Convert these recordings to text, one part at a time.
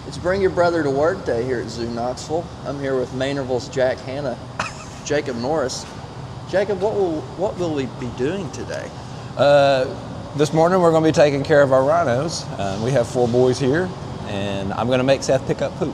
It's Bring Your Brother to Work Day here at Zoo Knoxville. I'm here with Maynardville's Jacob Norris. Jacob, what will we be doing today? This morning we're going to be taking care of our rhinos. We have 4 boys here, and I'm going to make Seth pick up poop.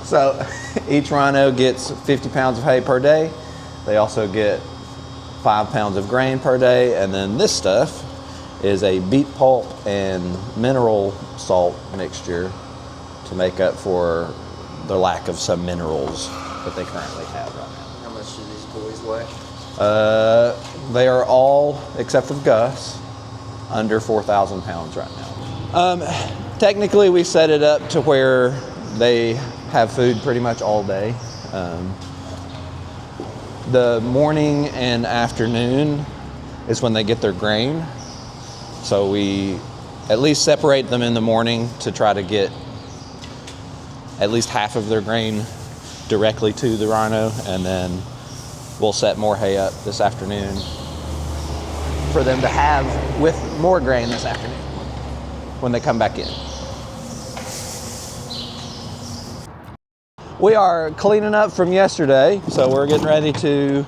So each rhino gets 50 pounds of hay per day. They also get 5 pounds of grain per day. And then this stuff is a beet pulp and mineral salt mixture to make up for the lack of some minerals that they currently have right now. How much do these boys weigh? They are all, except for Gus, under 4,000 pounds right now. Technically we set it up to where they have food pretty much all day. The morning and afternoon is when they get their grain. So we at least separate them in the morning to try to get at least half of their grain directly to the rhino, and then we'll set more hay up this afternoon for them to have with more grain this afternoon when they come back in. We are cleaning up from yesterday, so we're getting ready to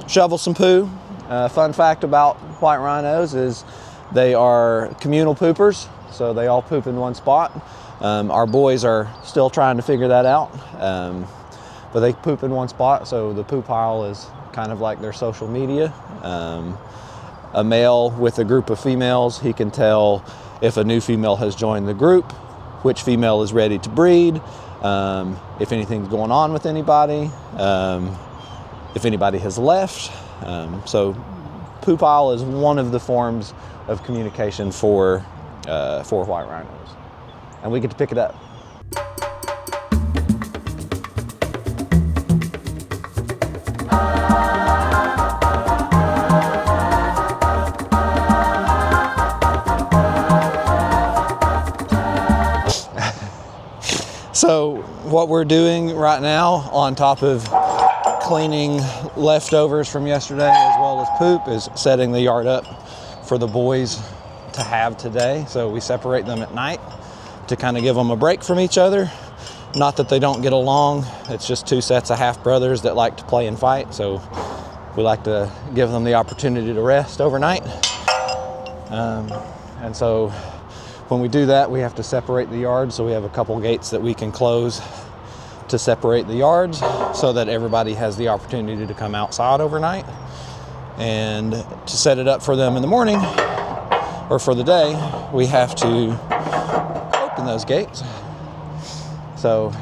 shovel some poo. Fun fact about white rhinos is they are communal poopers, so they all poop in one spot. Our boys are still trying to figure that out, but they poop in one spot, so the poo pile is kind of like their social media. A male with a group of females, he can tell if a new female has joined the group, which female is ready to breed, if anything's going on with anybody, if anybody has left. So poo pile is one of the forms of communication for white rhinos, and we get to pick it up. So what we're doing right now, on top of cleaning leftovers from yesterday as well as poop, is setting the yard up for the boys to have today. So we separate them at night to kind of give them a break from each other. Not that they don't get along, it's just 2 sets of half brothers that like to play and fight. So we like to give them the opportunity to rest overnight. And so when we do that, we have to separate the yards, so we have a couple gates that we can close to separate the yards so that everybody has the opportunity to come outside overnight. And to set it up for them in the morning, or for the day, we have to open those gates. So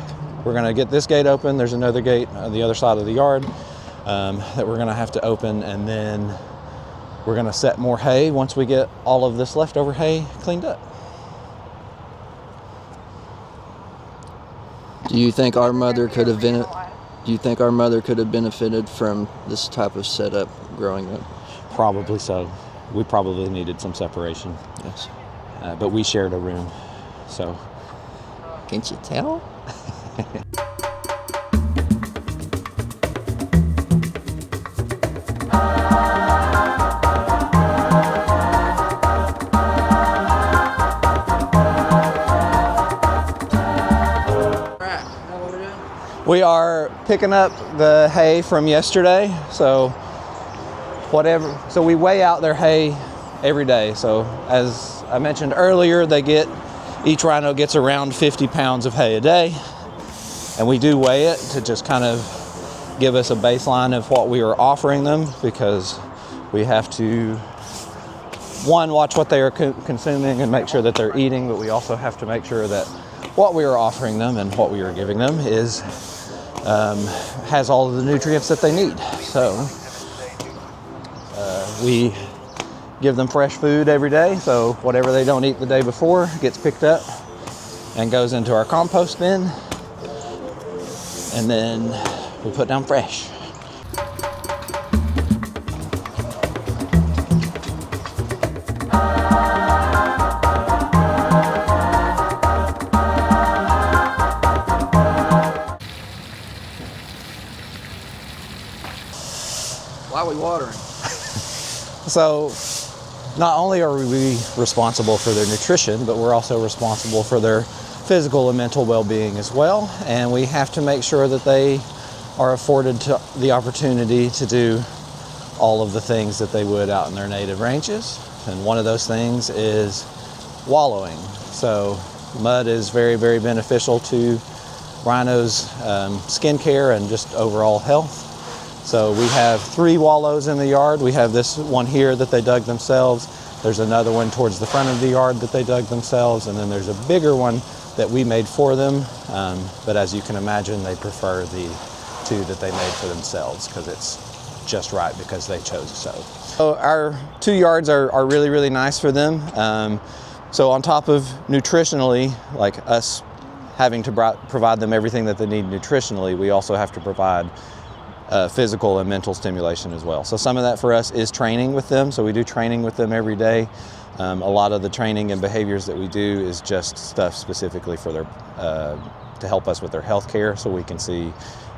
we're gonna get this gate open. There's another gate on the other side of the yard that we're gonna have to open, and then we're gonna set more hay once we get all of this leftover hay cleaned up. Do you think our mother could have benefited from this type of setup growing up? Probably so. We probably needed some separation. Yes. But we shared a room, so. Can't you tell? We are picking up the hay from yesterday, so we weigh out their hay every day. So as I mentioned earlier, each rhino gets around 50 pounds of hay a day, and we do weigh it to just kind of give us a baseline of what we are offering them, because we have to, one, watch what they are consuming and make sure that they're eating, but we also have to make sure that what we are offering them and what we are giving them has all of the nutrients that they need. So we give them fresh food every day, so whatever they don't eat the day before gets picked up and goes into our compost bin. And then we put down fresh. Why are we watering? So not only are we responsible for their nutrition, but we're also responsible for their physical and mental well-being as well. And we have to make sure that they are afforded the opportunity to do all of the things that they would out in their native ranges. And one of those things is wallowing. So mud is very, very beneficial to rhinos' skin care and just overall health. So we have 3 wallows in the yard. We have this one here that they dug themselves. There's another one towards the front of the yard that they dug themselves. And then there's a bigger one that we made for them. But as you can imagine, they prefer the 2 that they made for themselves because it's just right because they chose so. So our 2 yards are really, really nice for them. So on top of nutritionally, like us having to provide them everything that they need nutritionally, we also have to provide physical and mental stimulation as well. So some of that for us is training with them. So we do training with them every day. A lot of the training and behaviors that we do is just stuff specifically for their, to help us with their health care, so we can see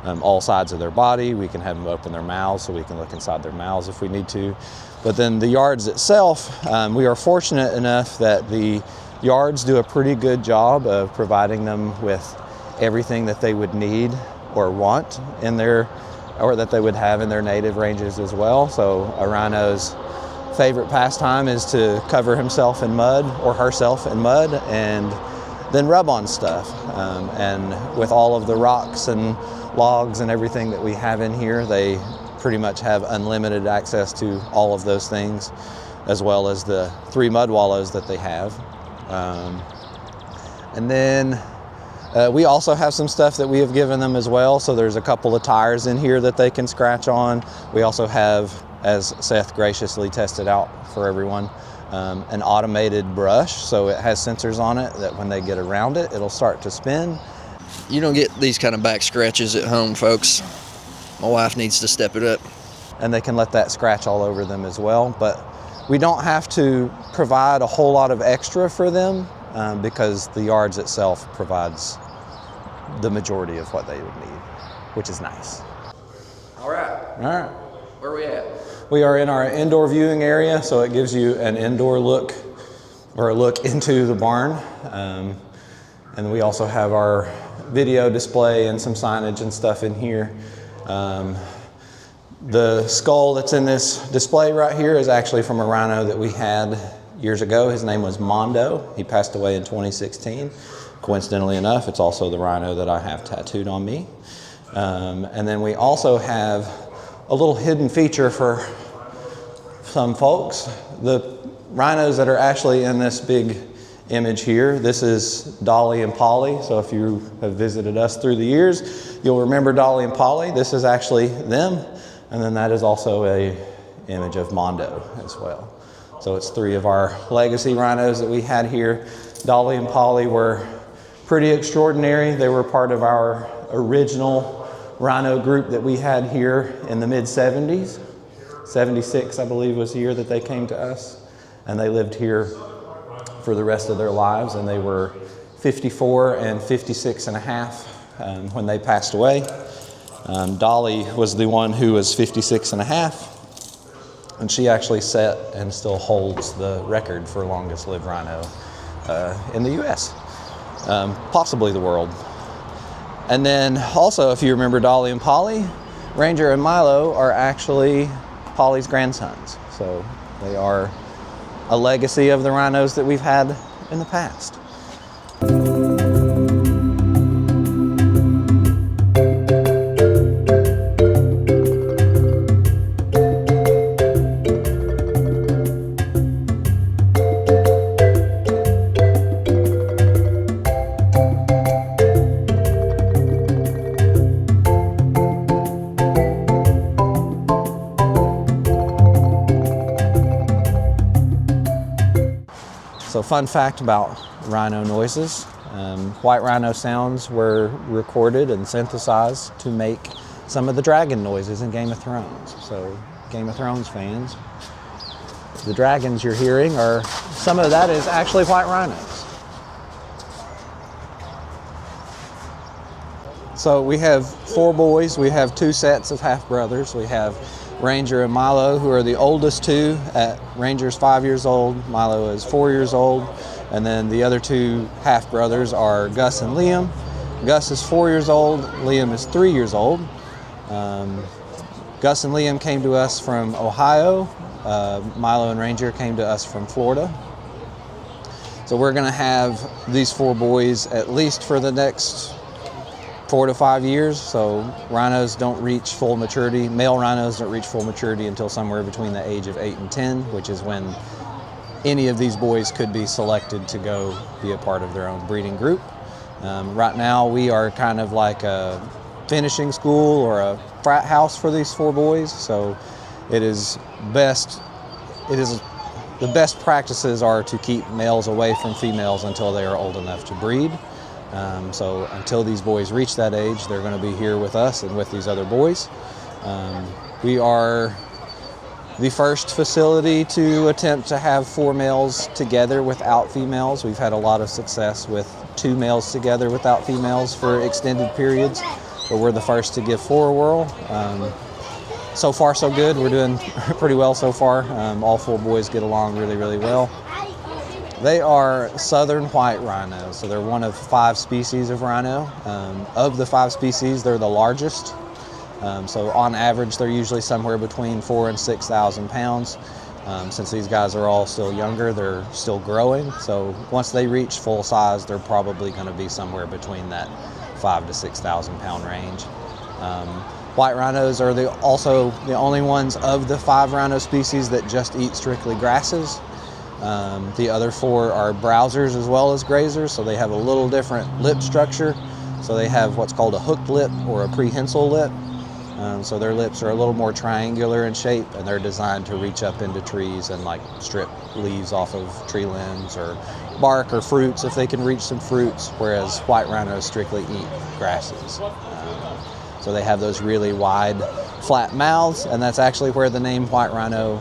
all sides of their body. We can have them open their mouths so we can look inside their mouths if we need to. But then the yards itself, we are fortunate enough that the yards do a pretty good job of providing them with everything that they would need or want in their, or that they would have in their native ranges as well. So a rhino's favorite pastime is to cover himself in mud or herself in mud and then rub on stuff. And with all of the rocks and logs and everything that we have in here, they pretty much have unlimited access to all of those things, as well as the 3 mud wallows that they have. And then we also have some stuff that we have given them as well. So there's a couple of tires in here that they can scratch on. We also have, as Seth graciously tested out for everyone, an automated brush. So it has sensors on it that when they get around it, it'll start to spin. You don't get these kind of back scratches at home, folks. My wife needs to step it up. And they can let that scratch all over them as well. But we don't have to provide a whole lot of extra for them because the yards itself provides the majority of what they would need, which is nice. All right. All right. Where are we at? We are in our indoor viewing area, so it gives you an indoor look, or a look into the barn. And we also have our video display and some signage and stuff in here. The skull that's in this display right here is actually from a rhino that we had years ago. His name was Mondo. He passed away in 2016. Coincidentally enough, it's also the rhino that I have tattooed on me. And then we also have a little hidden feature for some folks. The rhinos that are actually in this big image here, this is Dolly and Polly. So if you have visited us through the years, you'll remember Dolly and Polly. This is actually them. And then that is also a image of Mondo as well. So it's 3 of our legacy rhinos that we had here. Dolly and Polly were pretty extraordinary. They were part of our original rhino group that we had here in the mid-70s. 76, I believe, was the year that they came to us. And they lived here for the rest of their lives. And they were 54 and 56 and a half when they passed away. Dolly was the one who was 56 and a half. And she actually set and still holds the record for longest lived rhino in the US, possibly the world. And then also, if you remember Dolly and Polly, Ranger and Milo are actually Polly's grandsons. So they are a legacy of the rhinos that we've had in the past. So fun fact about rhino noises, White rhino sounds were recorded and synthesized to make some of the dragon noises in Game of Thrones. So Game of Thrones fans, the dragons you're hearing are, some of that is actually white rhinos. So we have 4 boys. We have 2 sets of half-brothers. We have Ranger and Milo, who are the oldest 2. Ranger's 5 years old, Milo is 4 years old. And then the other 2 half-brothers are Gus and Liam. Gus is 4 years old, Liam is 3 years old. Gus and Liam came to us from Ohio. Milo and Ranger came to us from Florida. So we're gonna have these 4 boys at least for the next 4 to 5 years. So rhinos don't reach full maturity. Male rhinos don't reach full maturity until somewhere between the age of 8 and 10, which is when any of these boys could be selected to go be a part of their own breeding group. Right now we are kind of like a finishing school or a frat house for these 4 boys. So the best practices are to keep males away from females until they are old enough to breed. So until these boys reach that age, they're going to be here with us and with these other boys. We are the first facility to attempt to have 4 males together without females. We've had a lot of success with 2 males together without females for extended periods, but we're the first to give 4 a whirl. So far so good. We're doing pretty well so far. All 4 boys get along really, really well. They are southern white rhinos, so they're one of 5 species of rhino. Of the 5 species, they're the largest. So on average, they're usually somewhere between 4,000 and 6,000 pounds. Since these guys are all still younger, they're still growing. So once they reach full size, they're probably going to be somewhere between that 5,000 to 6,000 pound range. White rhinos are also the only ones of the 5 rhino species that just eat strictly grasses. The other 4 are browsers as well as grazers, so they have a little different lip structure. So they have what's called a hooked lip or a prehensile lip. So their lips are a little more triangular in shape, and they're designed to reach up into trees and like strip leaves off of tree limbs or bark or fruits if they can reach some fruits, whereas white rhinos strictly eat grasses. So they have those really wide, flat mouths, and that's actually where the name white rhino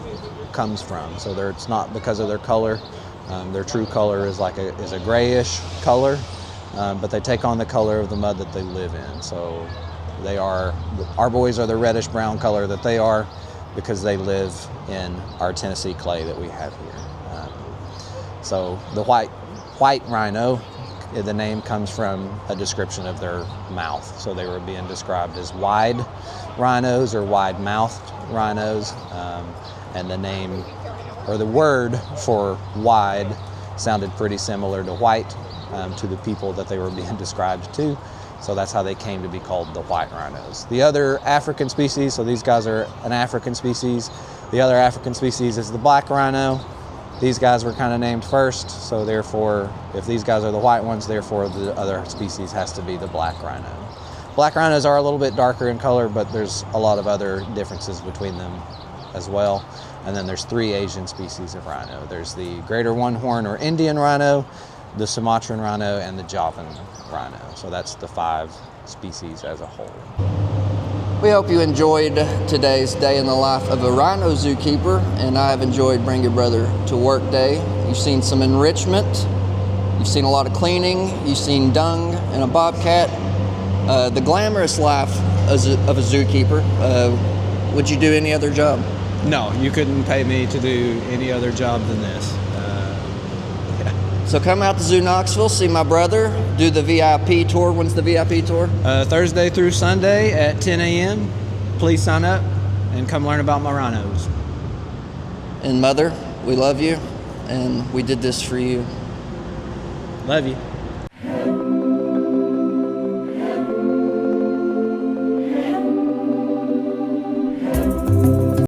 comes from. So it's not because of their color. Their true color is a grayish color, but they take on the color of the mud that they live in. So our boys are the reddish brown color that they are because they live in our Tennessee clay that we have here. So the white rhino, the name comes from a description of their mouth. So they were being described as wide rhinos or wide-mouthed rhinos. And the name, or the word for wide, sounded pretty similar to white to the people that they were being described to. So that's how they came to be called the white rhinos. The other African species, so these guys are an African species. The other African species is the black rhino. These guys were kind of named first, so therefore, if these guys are the white ones, therefore the other species has to be the black rhino. Black rhinos are a little bit darker in color, but there's a lot of other differences between them as well. And then there's 3 Asian species of rhino. There's the greater one-horn or Indian rhino, the Sumatran rhino, and the Javan rhino. So that's the 5 species as a whole. We hope you enjoyed today's day in the life of a rhino zookeeper, and I have enjoyed Bring Your Brother to Work Day. You've seen some enrichment, you've seen a lot of cleaning, you've seen dung and a bobcat. The glamorous life of a zookeeper. Would you do any other job? No, you couldn't pay me to do any other job than this. So come out to Zoo Knoxville, see my brother, do the VIP tour. When's the VIP tour? Thursday through Sunday at 10 a.m. Please sign up and come learn about my rhinos. And Mother, we love you, and we did this for you. Love you.